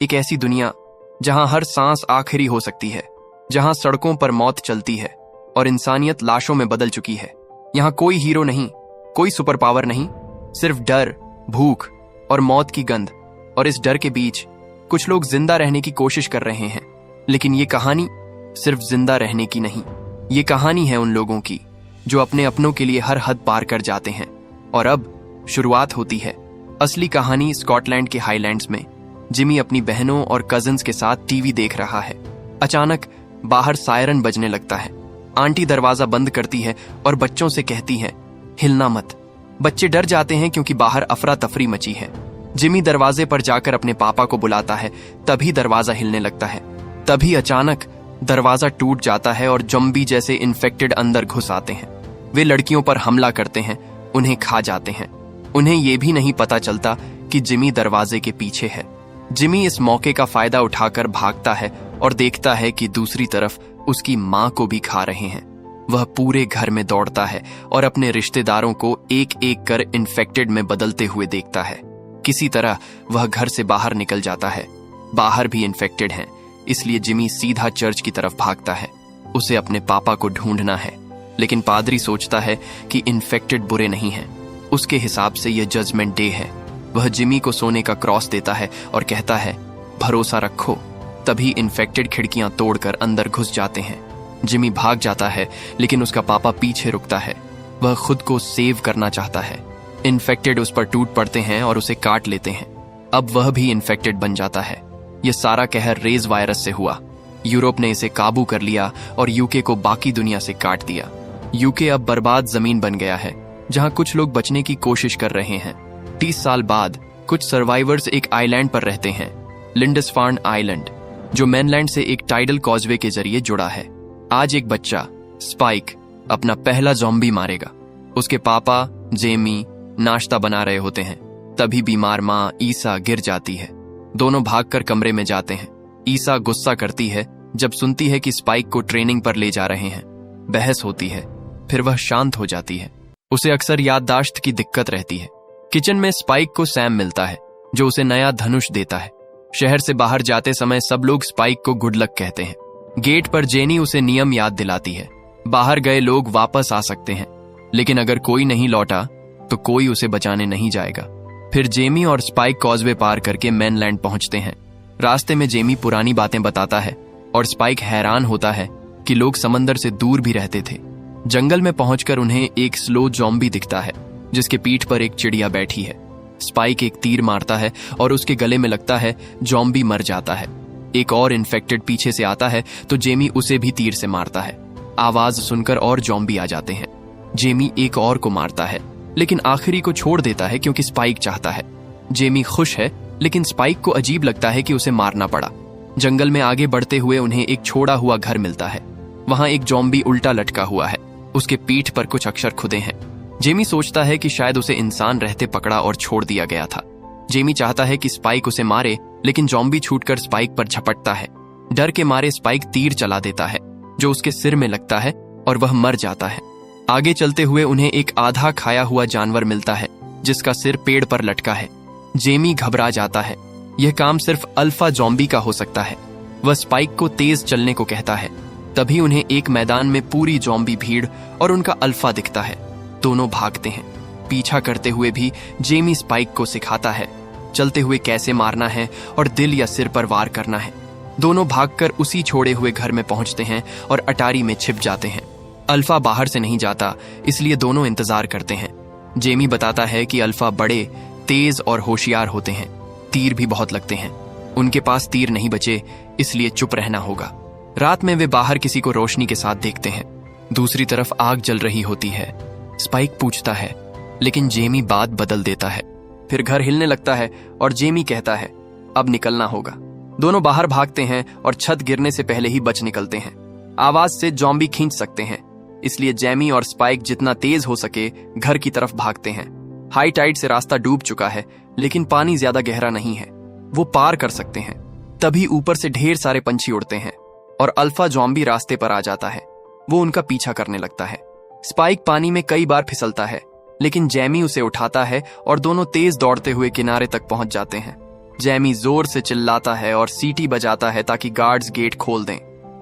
एक ऐसी दुनिया जहां हर सांस आखिरी हो सकती है, जहां सड़कों पर मौत चलती है और इंसानियत लाशों में बदल चुकी है। यहाँ कोई हीरो नहीं, कोई सुपर पावर नहीं, सिर्फ डर, भूख और मौत की गंध। और इस डर के बीच कुछ लोग जिंदा रहने की कोशिश कर रहे हैं। लेकिन ये कहानी सिर्फ जिंदा रहने की नहीं, ये कहानी है उन लोगों की जो अपने अपनों के लिए हर हद पार कर जाते हैं। और अब शुरुआत होती है असली कहानी। स्कॉटलैंड के हाईलैंड्स में जिमी अपनी बहनों और कजिन्स के साथ टीवी देख रहा है। अचानक बाहर सायरन बजने लगता है। आंटी दरवाजा बंद करती है और बच्चों से कहती है, हिलना मत। बच्चे डर जाते हैं क्योंकि बाहर अफरा तफरी मची है। जिमी दरवाजे पर जाकर अपने पापा को बुलाता है, तभी दरवाजा हिलने लगता है। तभी अचानक दरवाजा टूट जाता है और जम्बी जैसे इन्फेक्टेड अंदर घुस आते हैं। वे लड़कियों पर हमला करते हैं, उन्हें खा जाते हैं। उन्हें यह भी नहीं पता चलता कि जिमी दरवाजे के पीछे है। जिमी इस मौके का फायदा उठाकर भागता है और देखता है कि दूसरी तरफ उसकी मां को भी खा रहे हैं। वह पूरे घर में दौड़ता है और अपने रिश्तेदारों को एक एक कर इन्फेक्टेड में बदलते हुए देखता है। किसी तरह वह घर से बाहर निकल जाता है। बाहर भी इन्फेक्टेड हैं, इसलिए जिमी सीधा चर्च की तरफ भागता है। उसे अपने पापा को ढूंढना है। लेकिन पादरी सोचता है कि इन्फेक्टेड बुरे नहीं हैं। उसके हिसाब से यह जजमेंट डे है। वह जिमी को सोने का क्रॉस देता है और कहता है, भरोसा रखो। तभी इन्फेक्टेड खिड़कियां तोड़कर अंदर घुस जाते हैं। जिमी भाग जाता है, लेकिन उसका पापा पीछे रुकता है। वह खुद को सेव करना चाहता है। इन्फेक्टेड उस पर टूट पड़ते हैं और उसे काट लेते हैं। अब वह भी इन्फेक्टेड बन जाता है। यह सारा कहर रेज वायरस से हुआ। यूरोप ने इसे काबू कर लिया और यूके को बाकी दुनिया से काट दिया। यूके अब बर्बाद जमीन बन गया है, जहां कुछ लोग बचने की कोशिश कर रहे हैं। 30 साल बाद कुछ सर्वाइवर्स एक आइलैंड पर रहते हैं, लिंडसफार्न आइलैंड, जो मेनलैंड से एक टाइडल कॉजवे के जरिए जुड़ा है। आज एक बच्चा, स्पाइक, अपना पहला ज़ॉम्बी मारेगा। उसके पापा जेमी नाश्ता बना रहे होते हैं। तभी बीमार माँ ईसा गिर जाती है। दोनों भागकर कमरे में जाते हैं। ईसा गुस्सा करती है जब सुनती है कि स्पाइक को ट्रेनिंग पर ले जा रहे हैं। बहस होती है, फिर वह शांत हो जाती है। उसे अक्सर याददाश्त की दिक्कत रहती है। किचन में स्पाइक को सैम मिलता है, जो उसे नया धनुष देता है। शहर से बाहर जाते समय सब लोग स्पाइक को गुड लक कहते हैं। गेट पर जेनी उसे नियम याद दिलाती है। बाहर गए लोग वापस आ सकते हैं, लेकिन अगर कोई नहीं लौटा तो कोई उसे बचाने नहीं जाएगा। फिर जेमी और स्पाइक कॉजवे पार करके मेनलैंड पहुंचते हैं। रास्ते में जेमी पुरानी बातें बताता है और स्पाइक हैरान होता है कि लोग समंदर से दूर भी रहते थे। जंगल में पहुंचकर उन्हें एक स्लो ज़ॉम्बी दिखता है, जिसके पीठ पर एक चिड़िया बैठी है। स्पाइक एक तीर मारता है और उसके गले में लगता है। ज़ॉम्बी मर जाता है। एक और इन्फेक्टेड पीछे से आता है तो जेमी उसे भी तीर से मारता है। आवाज सुनकर और ज़ॉम्बी आ जाते हैं। जेमी एक और को मारता है, लेकिन आखिरी को छोड़ देता है क्योंकि स्पाइक चाहता है। जेमी खुश है, लेकिन स्पाइक को अजीब लगता है कि उसे मारना पड़ा। जंगल में आगे बढ़ते हुए उन्हें एक छोड़ा हुआ घर मिलता है। वहां एक ज़ॉम्बी उल्टा लटका हुआ है। उसके पीठ पर कुछ अक्षर खुदे हैं। जेमी सोचता है कि शायद उसे इंसान रहते पकड़ा और छोड़ दिया गया था। जेमी चाहता है कि स्पाइक उसे मारे, लेकिन ज़ॉम्बी छूटकर स्पाइक पर झपटता है। डर के मारे स्पाइक तीर चला देता है, जो उसके सिर में लगता है और वह मर जाता है। आगे चलते हुए उन्हें एक आधा खाया हुआ जानवर मिलता है, जिसका सिर पेड़ पर लटका है। जेमी घबरा जाता है। यह काम सिर्फ अल्फा ज़ॉम्बी का हो सकता है। वह स्पाइक को तेज चलने को कहता है। तभी उन्हें एक मैदान में पूरी ज़ॉम्बी भीड़ और उनका अल्फा दिखता है। दोनों भागते हैं। पीछा करते हुए भी जेमी स्पाइक को सिखाता है चलते हुए कैसे मारना है और दिल या सिर पर वार करना है। दोनों भागकर उसी छोड़े हुए घर में पहुंचते हैं और अटारी में छिप जाते हैं। अल्फा बाहर से नहीं जाता, इसलिए दोनों इंतजार करते हैं। जेमी बताता है कि अल्फा बड़े, तेज और होशियार होते हैं। तीर भी बहुत लगते हैं। उनके पास तीर नहीं बचे, इसलिए चुप रहना होगा। रात में वे बाहर किसी को रोशनी के साथ देखते हैं। दूसरी तरफ आग जल रही होती है। स्पाइक पूछता है, लेकिन जेमी बात बदल देता है। फिर घर हिलने लगता है और जेमी कहता है, अब निकलना होगा। दोनों बाहर भागते हैं और छत गिरने से पहले ही बच निकलते हैं। आवाज से ज़ॉम्बी खींच सकते हैं, इसलिए जेमी और स्पाइक जितना तेज हो सके घर की तरफ भागते हैं। हाई टाइड से रास्ता डूब चुका है, लेकिन पानी ज्यादा गहरा नहीं है। वो पार कर सकते हैं। तभी ऊपर से ढेर सारे पंछी उड़ते हैं और अल्फा ज़ॉम्बी रास्ते पर आ जाता है। वो उनका पीछा करने लगता है। स्पाइक पानी में कई बार फिसलता है, लेकिन जेमी उसे उठाता है और दोनों तेज दौड़ते हुए किनारे तक पहुंच जाते हैं। जैमी जोर से चिल्लाता है और सीटी बजाता है ताकि गार्ड्स गेट खोल दें।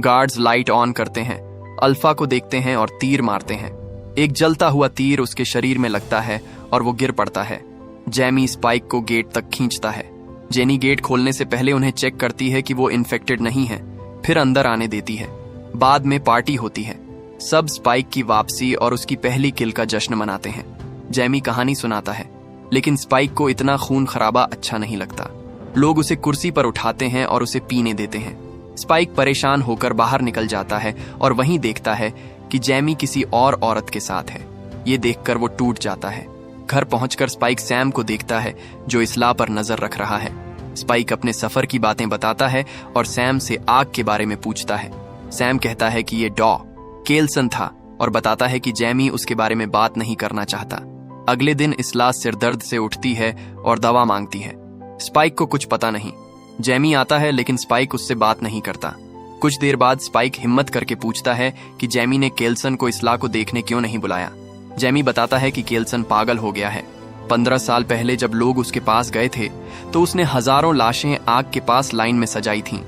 गार्ड्स लाइट ऑन करते हैं, अल्फा को देखते हैं और तीर मारते हैं। एक जलता हुआ तीर उसके शरीर में लगता है और वो गिर पड़ता है। जैमी स्पाइक को गेट तक खींचता है। जेनी गेट खोलने से पहले उन्हें चेक करती है कि वो इन्फेक्टेड नहीं है, फिर अंदर आने देती है। बाद में पार्टी होती है। सब स्पाइक की वापसी और उसकी पहली किल का जश्न मनाते हैं। जैमी कहानी सुनाता है, लेकिन स्पाइक को इतना खून खराबा अच्छा नहीं लगता। लोग उसे कुर्सी पर उठाते हैं और उसे पीने देते हैं। स्पाइक परेशान होकर बाहर निकल जाता है और वहीं देखता है कि जैमी किसी और औरत के साथ है। ये देखकर वो टूट जाता है। घर पहुंचकर स्पाइक सैम को देखता है जो इसला पर नजर रख रहा है। स्पाइक अपने सफर की बातें बताता है और सैम से आग के बारे में पूछता है। सैम कहता है कि ये डॉ केल्सन था और बताता है कि जैमी उसके बारे में बात नहीं करना चाहता। अगले दिन इसला सिरदर्द से उठती है और दवा मांगती है। स्पाइक को कुछ पता नहीं। जैमी आता है लेकिन स्पाइक उससे बात नहीं करता। कुछ देर बाद स्पाइक हिम्मत करके पूछता है कि जैमी ने केल्सन को इसला को देखने क्यों नहीं बुलाया। जैमी बताता है कि केल्सन पागल हो गया है। 15 साल पहले जब लोग उसके पास गए थे तो उसने हजारों लाशें आग के पास लाइन में सजाई थीं।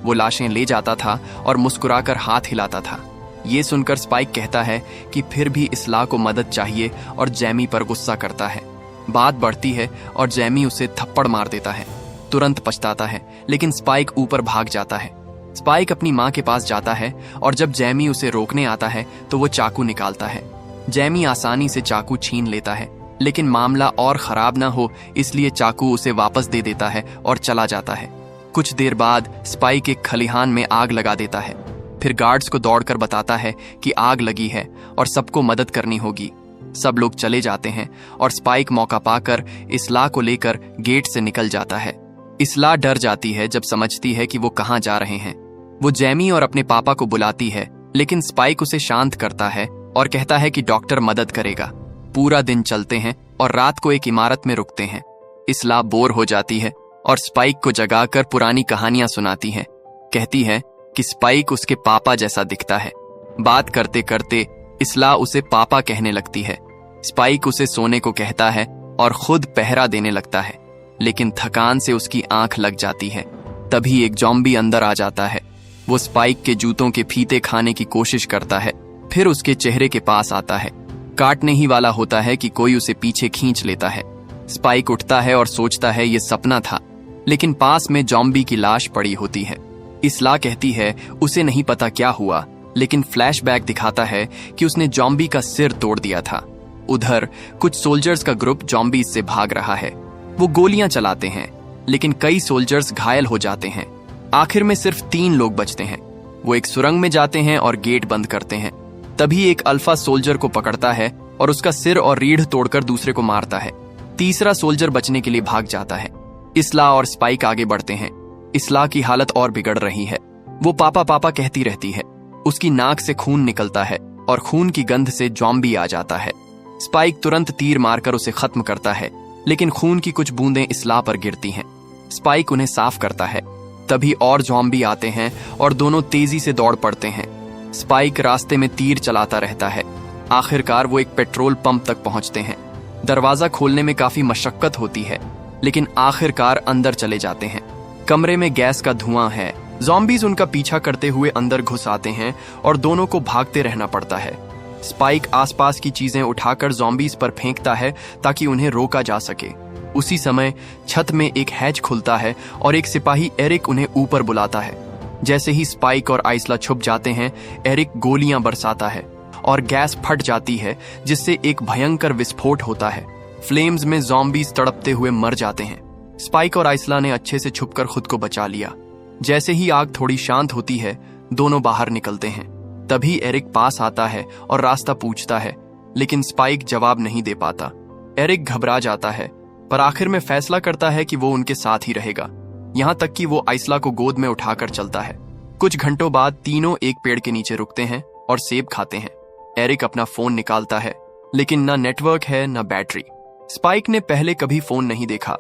वो लाशें ले जाता था और मुस्कुराकर हाथ हिलाता था। ये सुनकर स्पाइक कहता है कि फिर भी इसला को मदद चाहिए और जैमी पर गुस्सा करता है। बात बढ़ती है और जैमी उसे थप्पड़ मार देता है। तुरंत पछताता है लेकिन स्पाइक ऊपर भाग जाता है। स्पाइक अपनी माँ के पास जाता है और जब जैमी उसे रोकने आता है तो वो चाकू निकालता है। जैमी आसानी से चाकू छीन लेता है, लेकिन मामला और खराब ना हो इसलिए चाकू उसे वापस दे देता है और चला जाता है। कुछ देर बाद स्पाइक एक खलिहान में आग लगा देता है। फिर गार्ड्स को दौड़कर बताता है कि आग लगी है और सबको मदद करनी होगी। सब लोग चले जाते हैं और स्पाइक मौका पाकर इसला को लेकर गेट से निकल जाता है। इसला डर जाती है जब समझती है कि वो कहाँ जा रहे हैं। वो जैमी और अपने पापा को बुलाती है, लेकिन स्पाइक उसे शांत करता है और कहता है कि डॉक्टर मदद करेगा। पूरा दिन चलते हैं और रात को एक इमारत में रुकते हैं। इसला बोर हो जाती है और स्पाइक को जगाकर पुरानी कहानियां सुनाती है। कहती है कि स्पाइक उसके पापा जैसा दिखता है। बात करते करते इसला उसे पापा कहने लगती है। स्पाइक उसे सोने को कहता है और खुद पहरा देने लगता है, लेकिन थकान से उसकी आंख लग जाती है। तभी एक ज़ॉम्बी अंदर आ जाता है। वो स्पाइक के जूतों के फीते खाने की कोशिश करता है, फिर उसके चेहरे के पास आता है। काटने ही वाला होता है कि कोई उसे पीछे खींच लेता है। स्पाइक उठता है और सोचता है ये सपना था, लेकिन पास में ज़ॉम्बी की लाश पड़ी होती है। इसला कहती है उसे नहीं पता क्या हुआ, लेकिन फ्लैशबैक दिखाता है कि उसने ज़ॉम्बी का सिर तोड़ दिया था। उधर कुछ सोल्जर्स का ग्रुप ज़ॉम्बीज से भाग रहा है। वो गोलियां चलाते हैं, लेकिन कई सोल्जर्स घायल हो जाते हैं। आखिर में सिर्फ 3 लोग बचते हैं। वो एक सुरंग में जाते हैं और गेट बंद करते हैं। तभी एक अल्फा सोल्जर को पकड़ता है और उसका सिर और रीढ़ तोड़कर दूसरे को मारता है। तीसरा सोल्जर बचने के लिए भाग जाता है। इसला और स्पाइक आगे बढ़ते हैं। इसला की हालत और बिगड़ रही है। वो पापा पापा कहती रहती है। उसकी नाक से खून निकलता है और खून की गंध से ज़ॉम्बी आ जाता है। स्पाइक तुरंत तीर मारकर उसे खत्म करता है, लेकिन खून की कुछ बूंदें इसला पर गिरती हैं। स्पाइक उन्हें साफ करता है। तभी और ज़ॉम्बी आते हैं और दोनों तेजी से दौड़ पड़ते हैं। स्पाइक रास्ते में तीर चलाता रहता है। आखिरकार वो एक पेट्रोल पंप तक पहुंचते हैं। दरवाजा खोलने में काफी मशक्कत होती है, लेकिन आखिरकार अंदर चले जाते हैं। कमरे में गैस का धुआं है। ज़ॉम्बीज उनका पीछा करते हुए अंदर घुस आते हैं और दोनों को भागते रहना पड़ता है। स्पाइक आसपास की चीजें उठाकर ज़ॉम्बीज पर फेंकता है ताकि उन्हें रोका जा सके। उसी समय छत में एक हैच खुलता है और एक सिपाही एरिक उन्हें ऊपर बुलाता है। जैसे ही स्पाइक और आइसला छुप जाते हैं, एरिक गोलियां बरसाता है और गैस फट जाती है, जिससे एक भयंकर विस्फोट होता है। फ्लेम्स में ज़ॉम्बीज तड़पते हुए मर जाते हैं। स्पाइक और आइसला ने अच्छे से छुपकर खुद को बचा लिया। जैसे ही आग थोड़ी शांत होती है, दोनों बाहर निकलते हैं। तभी एरिक पास आता है और रास्ता पूछता है, लेकिन स्पाइक जवाब नहीं दे पाता। एरिक घबरा जाता है, पर आखिर में फैसला करता है कि वो उनके साथ ही रहेगा। यहाँ तक कि वो आइसला को गोद में उठाकर चलता है। कुछ घंटों बाद तीनों एक पेड़ के नीचे रुकते हैं और सेब खाते हैं। एरिक अपना फोन निकालता है, लेकिन ना नेटवर्क है ना बैटरी। स्पाइक ने पहले कभी फोन नहीं देखा,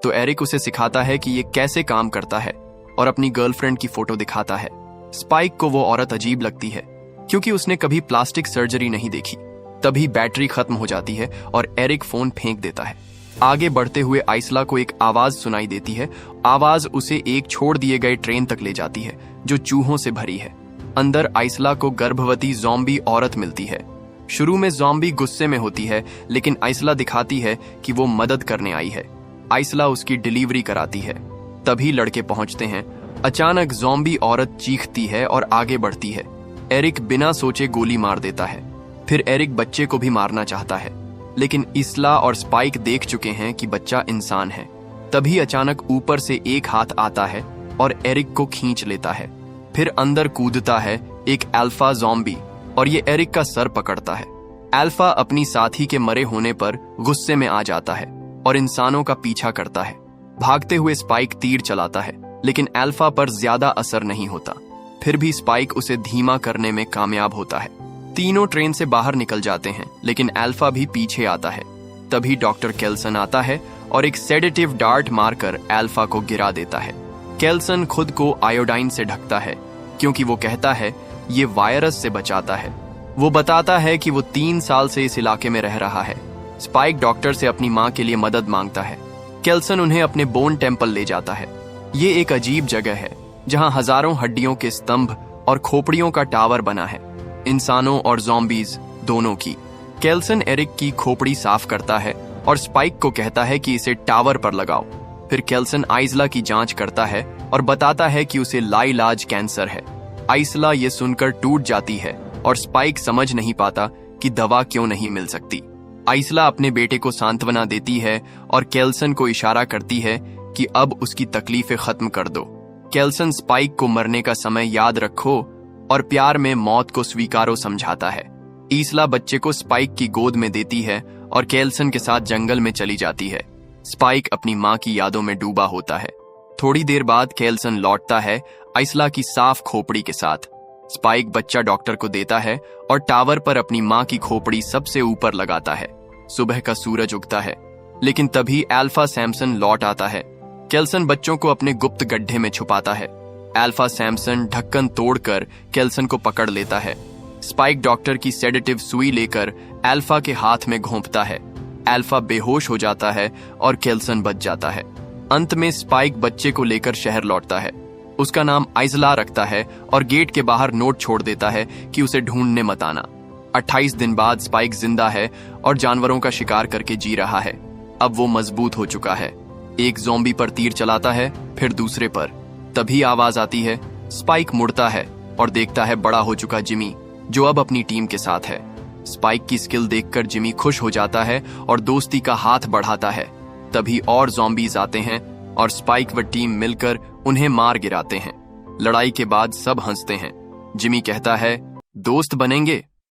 तो एरिक उसे सिखाता है कि ये कैसे काम करता है और अपनी गर्लफ्रेंड की फोटो दिखाता है। स्पाइक को वो औरत अजीब लगती है, क्योंकि उसने कभी प्लास्टिक सर्जरी नहीं देखी। तभी बैटरी खत्म हो जाती है और एरिक फोन फेंक देता है। आगे बढ़ते हुए आइसला को एक आवाज सुनाई देती है। आवाज उसे एक छोड़ दिए गए ट्रेन तक ले जाती है जो चूहों से भरी है। अंदर आइसला को गर्भवती ज़ॉम्बी औरत मिलती है। शुरू में ज़ॉम्बी गुस्से में होती है, लेकिन आइसला दिखाती है कि वो मदद करने आई है। आइसला उसकी डिलीवरी कराती है। तभी लड़के पहुंचते हैं। अचानक ज़ॉम्बी औरत चीखती है और आगे बढ़ती है। एरिक बिना सोचे गोली मार देता है। फिर एरिक बच्चे को भी मारना चाहता है, लेकिन इसला और स्पाइक देख चुके हैं कि बच्चा इंसान है। तभी अचानक ऊपर से एक हाथ आता है और एरिक को खींच लेता है। फिर अंदर कूदता है एक अल्फा ज़ॉम्बी और ये एरिक का सर पकड़ता है। अल्फा अपनी साथी के मरे होने पर गुस्से में आ जाता है और इंसानों का पीछा करता है। भागते हुए स्पाइक तीर चलाता है, लेकिन अल्फा पर ज्यादा असर नहीं होता। फिर भी स्पाइक उसे धीमा करने में कामयाब होता है। तीनों ट्रेन से बाहर निकल जाते हैं, लेकिन अल्फा भी पीछे आता है। तभी डॉक्टर केल्सन आता है और एक सेडेटिव डार्ट मारकर अल्फा को गिरा देता है। केल्सन खुद को आयोडाइन से ढकता है, क्योंकि वो कहता है ये वायरस से बचाता है। वो बताता है कि वो 3 साल से इस इलाके में रह रहा है। स्पाइक डॉक्टर से अपनी माँ के लिए मदद मांगता है। केल्सन उन्हें अपने बोन टेम्पल ले जाता है। ये एक अजीब जगह है जहाँ हजारों हड्डियों के स्तंभ और खोपड़ियों का टावर बना है, इंसानों और ज़ॉम्बीज दोनों की। केल्सन एरिक की खोपड़ी साफ करता है और स्पाइक को कहता है कि इसे टावर पर लगाओ। फिर केल्सन आइसला की जांच करता है और बताता है कि उसे लाइलाज कैंसर है। आइसला ये सुनकर टूट जाती है और स्पाइक समझ नहीं पाता कि दवा क्यों नहीं मिल सकती। आइसला अपने बेटे को सांत्वना देती है और केल्सन को इशारा करती है कि अब उसकी तकलीफें खत्म कर दो। केल्सन स्पाइक को मरने का समय याद रखो और प्यार में मौत को स्वीकारो समझाता है। ईसला बच्चे को स्पाइक की गोद में देती है और केल्सन के साथ जंगल में चली जाती है। स्पाइक अपनी माँ की यादों में डूबा होता है। थोड़ी देर बाद केल्सन लौटता है आइसला की साफ खोपड़ी के साथ। स्पाइक बच्चा डॉक्टर को देता है और टावर पर अपनी माँ की खोपड़ी सबसे ऊपर लगाता है। सुबह का सूरज उगता है, लेकिन तभी अल्फा सैमसन लौट आता है। केल्सन बच्चों को अपने गुप्त गड्ढे में छुपाता है। अल्फा सैमसन ढक्कन तोड़कर केल्सन को पकड़ लेता है। स्पाइक डॉक्टर की सेडेटिव सुई लेकर अल्फा के हाथ में घोंपता है। अल्फा बेहोश हो जाता है और केल्सन बच जाता है। अंत में स्पाइक बच्चे को लेकर शहर लौटता है। उसका नाम आइसला रखता है और गेट के बाहर नोट छोड़ देता है कि उसे ढूंढने मत आना। 28 दिन बाद स्पाइक जिंदा है और जानवरों का शिकार करके जी रहा है। अब वो मजबूत हो चुका है। एक ज़ॉम्बी पर तीर चलाता है, फिर दूसरे पर। तभी आवाज आती है। स्पाइक मुड़ता है और देखता है बड़ा हो चुका जिमी, जो अब अपनी टीम के साथ है। स्पाइक की स्किल देखकर जिमी खुश हो जाता है और दोस्ती का हाथ बढ़ाता है। तभी और ज़ॉम्बीज आते हैं और स्पाइक व टीम मिलकर उन्हें मार गिराते हैं। लड़ाई के बाद सब हंसते हैं। जिमी कहता है, दोस्त बनेंगे